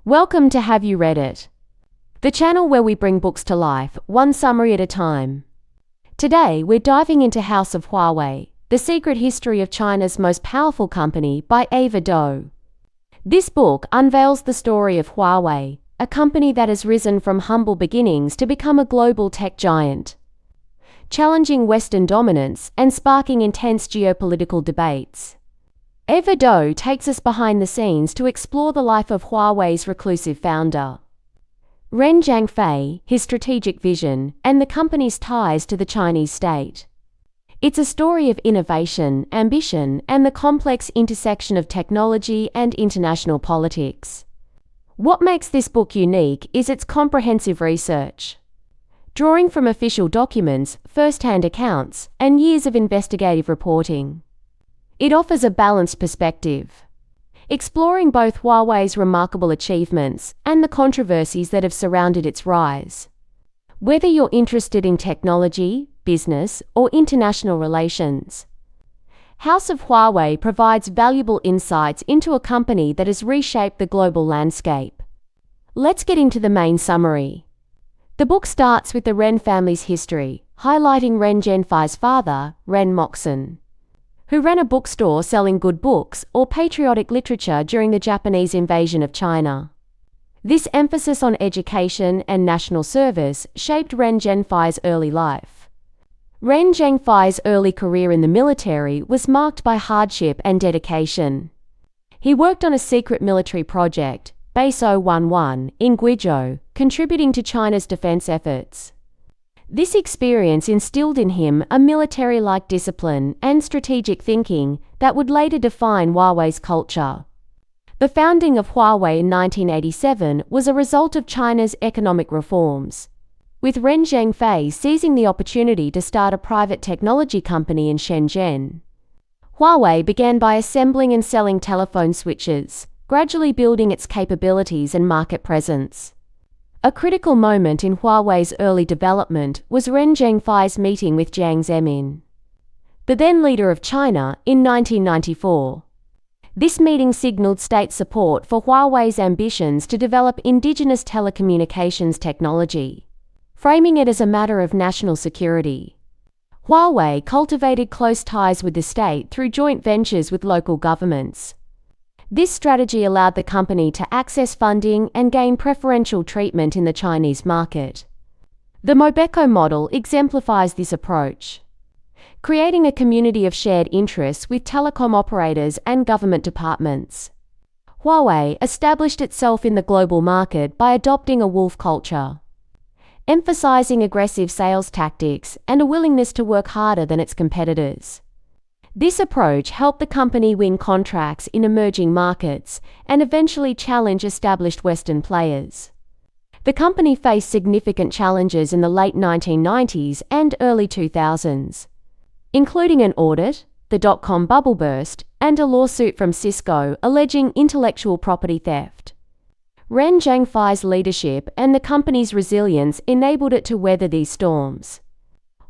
Welcome to Have You Read It? The channel where we bring books to life, one summary at a time. Today, we're diving into House of Huawei, The Secret History of China's Most Powerful Company by Eva Dou. This book unveils the story of Huawei, a company that has risen from humble beginnings to become a global tech giant, challenging Western dominance and sparking intense geopolitical debates. Eva Dou takes us behind the scenes to explore the life of Huawei's reclusive founder, Ren Zhengfei, his strategic vision, and the company's ties to the Chinese state. It's a story of innovation, ambition, and the complex intersection of technology and international politics. What makes this book unique is its comprehensive research, drawing from official documents, first-hand accounts, and years of investigative reporting. It offers a balanced perspective, exploring both Huawei's remarkable achievements and the controversies that have surrounded its rise. Whether you're interested in technology, business, or international relations, House of Huawei provides valuable insights into a company that has reshaped the global landscape. Let's get into the main summary. The book starts with the Ren family's history, highlighting Ren Zhengfei's father, Ren Zhengfei, who ran a bookstore selling good books or patriotic literature during the Japanese invasion of China. This emphasis on education and national service shaped Ren Zhengfei's early life. Ren Zhengfei's early career in the military was marked by hardship and dedication. He worked on a secret military project, Base 011, in Guizhou, contributing to China's defense efforts. This experience instilled in him a military-like discipline and strategic thinking that would later define Huawei's culture. The founding of Huawei in 1987 was a result of China's economic reforms, with Ren Zhengfei seizing the opportunity to start a private technology company in Shenzhen. Huawei began by assembling and selling telephone switches, gradually building its capabilities and market presence. A critical moment in Huawei's early development was Ren Zhengfei's meeting with Jiang Zemin, the then leader of China, in 1994. This meeting signaled state support for Huawei's ambitions to develop indigenous telecommunications technology, framing it as a matter of national security. Huawei cultivated close ties with the state through joint ventures with local governments. This strategy allowed the company to access funding and gain preferential treatment in the Chinese market. The Mobeco model exemplifies this approach, creating a community of shared interests with telecom operators and government departments. Huawei established itself in the global market by adopting a wolf culture, emphasizing aggressive sales tactics and a willingness to work harder than its competitors. This approach helped the company win contracts in emerging markets and eventually challenge established Western players. The company faced significant challenges in the late 1990s and early 2000s, including an audit, the dot-com bubble burst, and a lawsuit from Cisco alleging intellectual property theft. Ren Zhengfei's leadership and the company's resilience enabled it to weather these storms.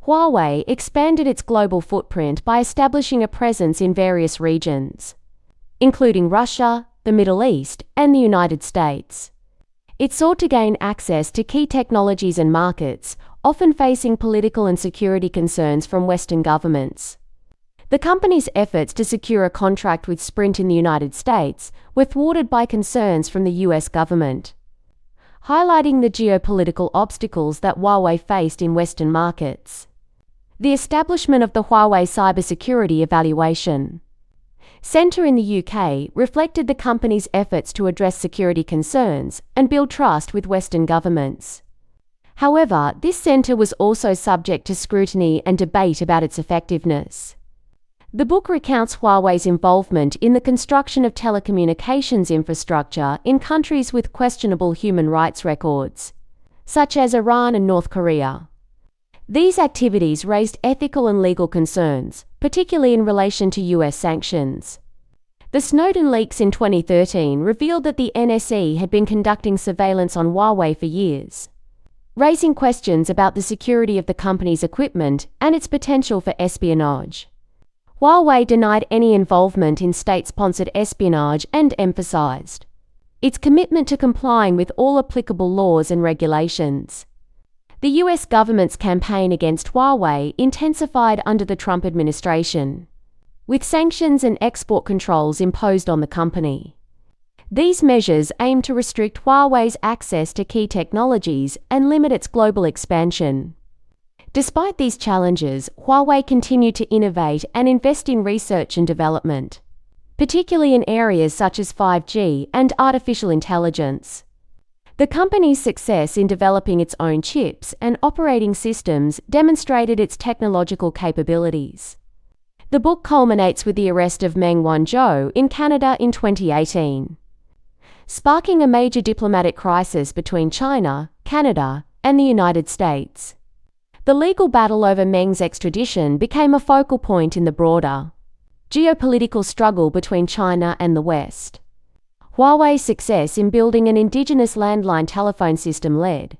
Huawei expanded its global footprint by establishing a presence in various regions, including Russia, the Middle East, and the United States. It sought to gain access to key technologies and markets, often facing political and security concerns from Western governments. The company's efforts to secure a contract with Sprint in the United States were thwarted by concerns from the US government, highlighting the geopolitical obstacles that Huawei faced in Western markets. The establishment of the Huawei Cybersecurity Evaluation Centre in the UK reflected the company's efforts to address security concerns and build trust with Western governments. However, this centre was also subject to scrutiny and debate about its effectiveness. The book recounts Huawei's involvement in the construction of telecommunications infrastructure in countries with questionable human rights records, such as Iran and North Korea. These activities raised ethical and legal concerns, particularly in relation to US sanctions. The Snowden leaks in 2013 revealed that the NSE had been conducting surveillance on Huawei for years, raising questions about the security of the company's equipment and its potential for espionage. Huawei denied any involvement in state-sponsored espionage and emphasized its commitment to complying with all applicable laws and regulations. The US government's campaign against Huawei intensified under the Trump administration, with sanctions and export controls imposed on the company. These measures aim to restrict Huawei's access to key technologies and limit its global expansion. Despite these challenges, Huawei continued to innovate and invest in research and development, particularly in areas such as 5G and artificial intelligence. The company's success in developing its own chips and operating systems demonstrated its technological capabilities. The book culminates with the arrest of Meng Wanzhou in Canada in 2018, sparking a major diplomatic crisis between China, Canada, and the United States. The legal battle over Meng's extradition became a focal point in the broader geopolitical struggle between China and the West. Huawei's success in building an indigenous landline telephone system led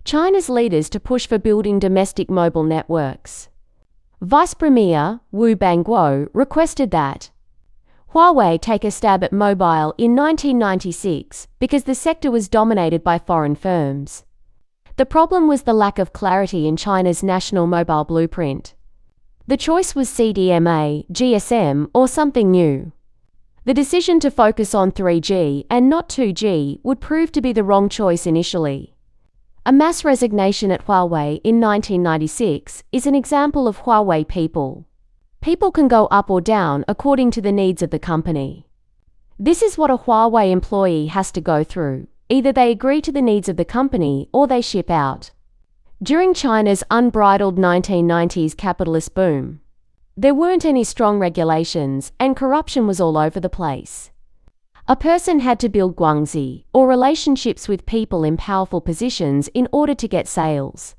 China's leaders to push for building domestic mobile networks. Vice Premier Wu Bangguo requested that Huawei take a stab at mobile in 1996 because the sector was dominated by foreign firms. The problem was the lack of clarity in China's national mobile blueprint. The choice was CDMA, GSM, or something new. The decision to focus on 3G and not 2G would prove to be the wrong choice initially. A mass resignation at Huawei in 1996 is an example of Huawei people. People can go up or down according to the needs of the company. This is what a Huawei employee has to go through. Either they agree to the needs of the company or they ship out. During China's unbridled 1990s capitalist boom, there weren't any strong regulations and corruption was all over the place. A person had to build guangxi, or relationships with people in powerful positions, in order to get sales.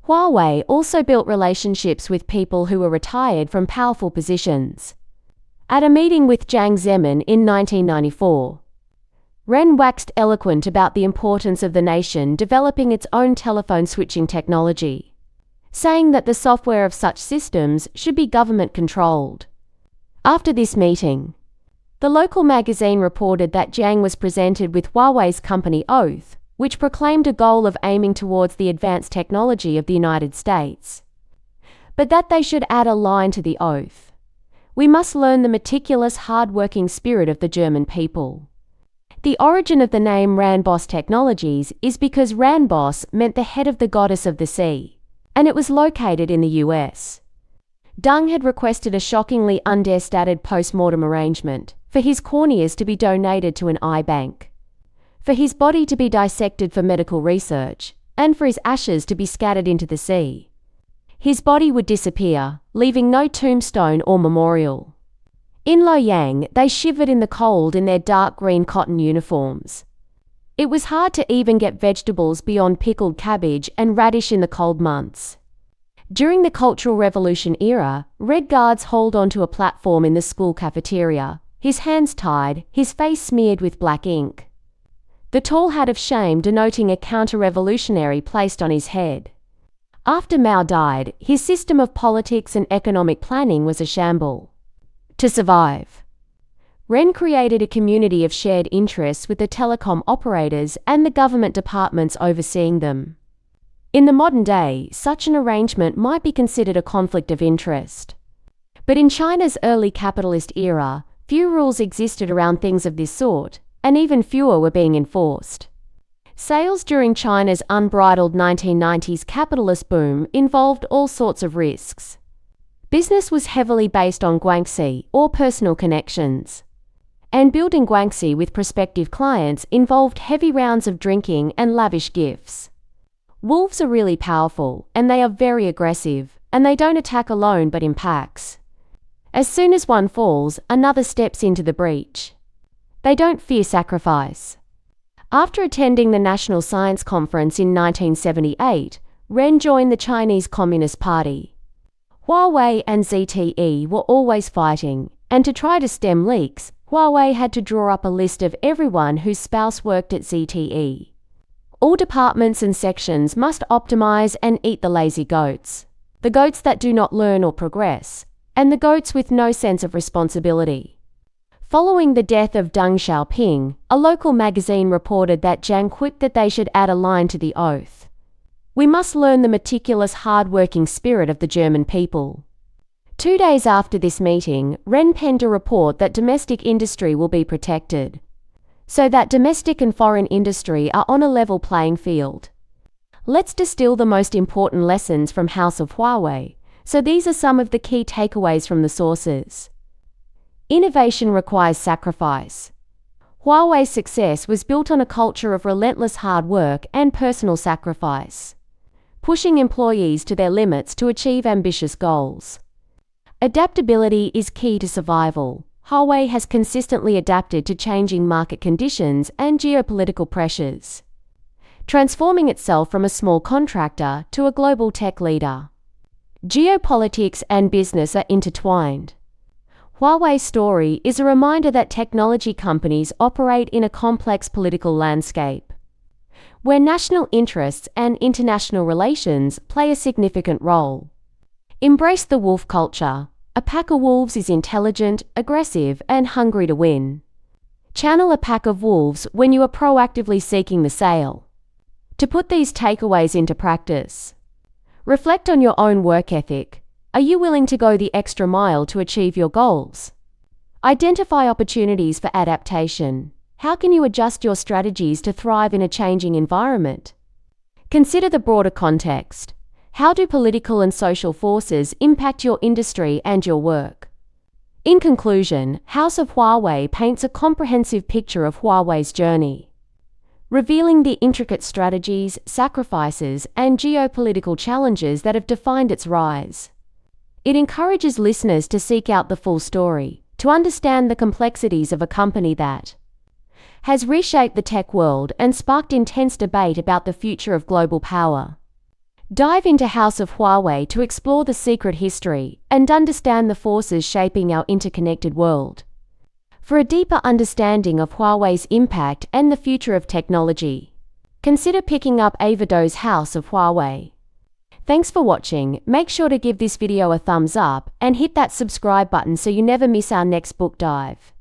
Huawei also built relationships with people who were retired from powerful positions. At a meeting with Jiang Zemin in 1994, Ren waxed eloquent about the importance of the nation developing its own telephone switching technology, saying that the software of such systems should be government-controlled. After this meeting, the local magazine reported that Jiang was presented with Huawei's company oath, which proclaimed a goal of aiming towards the advanced technology of the United States, but that they should add a line to the oath: "We must learn the meticulous, hard-working spirit of the German people." The origin of the name Ranboss Technologies is because Ranboss meant the head of the goddess of the sea, and it was located in the US. Deng had requested a shockingly understated post-mortem arrangement for his corneas to be donated to an eye bank, for his body to be dissected for medical research, and for his ashes to be scattered into the sea. His body would disappear, leaving no tombstone or memorial. In Luoyang, they shivered in the cold in their dark green cotton uniforms. It was hard to even get vegetables beyond pickled cabbage and radish in the cold months. During the Cultural Revolution era, Red Guards hauled onto a platform in the school cafeteria, his hands tied, his face smeared with black ink, the tall hat of shame denoting a counter-revolutionary placed on his head. After Mao died, his system of politics and economic planning was a shamble. To survive, Ren created a community of shared interests with the telecom operators and the government departments overseeing them. In the modern day, such an arrangement might be considered a conflict of interest. But in China's early capitalist era, few rules existed around things of this sort, and even fewer were being enforced. Sales during China's unbridled 1990s capitalist boom involved all sorts of risks. Business was heavily based on guangxi, or personal connections. And building guangxi with prospective clients involved heavy rounds of drinking and lavish gifts. Wolves are really powerful, and they are very aggressive, and they don't attack alone but in packs. As soon as one falls, another steps into the breach. They don't fear sacrifice. After attending the National Science Conference in 1978, Ren joined the Chinese Communist Party. Huawei and ZTE were always fighting, and to try to stem leaks, Huawei had to draw up a list of everyone whose spouse worked at ZTE. All departments and sections must optimize and eat the lazy goats, the goats that do not learn or progress, and the goats with no sense of responsibility. Following the death of Deng Xiaoping, a local magazine reported that Jiang quipped that they should add a line to the oath. "We must learn the meticulous, hard-working spirit of the German people." 2 days after this meeting, Ren penned a report that domestic industry will be protected, so that domestic and foreign industry are on a level playing field. Let's distill the most important lessons from House of Huawei. So these are some of the key takeaways from the sources. Innovation requires sacrifice. Huawei's success was built on a culture of relentless hard work and personal sacrifice, pushing employees to their limits to achieve ambitious goals. Adaptability is key to survival. Huawei has consistently adapted to changing market conditions and geopolitical pressures, transforming itself from a small contractor to a global tech leader. Geopolitics and business are intertwined. Huawei's story is a reminder that technology companies operate in a complex political landscape, where national interests and international relations play a significant role. Embrace the wolf culture. A pack of wolves is intelligent, aggressive, and hungry to win. Channel a pack of wolves when you are proactively seeking the sale. To put these takeaways into practice, reflect on your own work ethic. Are you willing to go the extra mile to achieve your goals? Identify opportunities for adaptation. How can you adjust your strategies to thrive in a changing environment? Consider the broader context. How do political and social forces impact your industry and your work? In conclusion, House of Huawei paints a comprehensive picture of Huawei's journey, revealing the intricate strategies, sacrifices, and geopolitical challenges that have defined its rise. It encourages listeners to seek out the full story, to understand the complexities of a company that has reshaped the tech world and sparked intense debate about the future of global power. Dive into House of Huawei to explore the secret history and understand the forces shaping our interconnected world. For a deeper understanding of Huawei's impact and the future of technology, consider picking up Eva Dou's House of Huawei. Thanks for watching. Make sure to give this video a thumbs up and hit that subscribe button so you never miss our next book dive.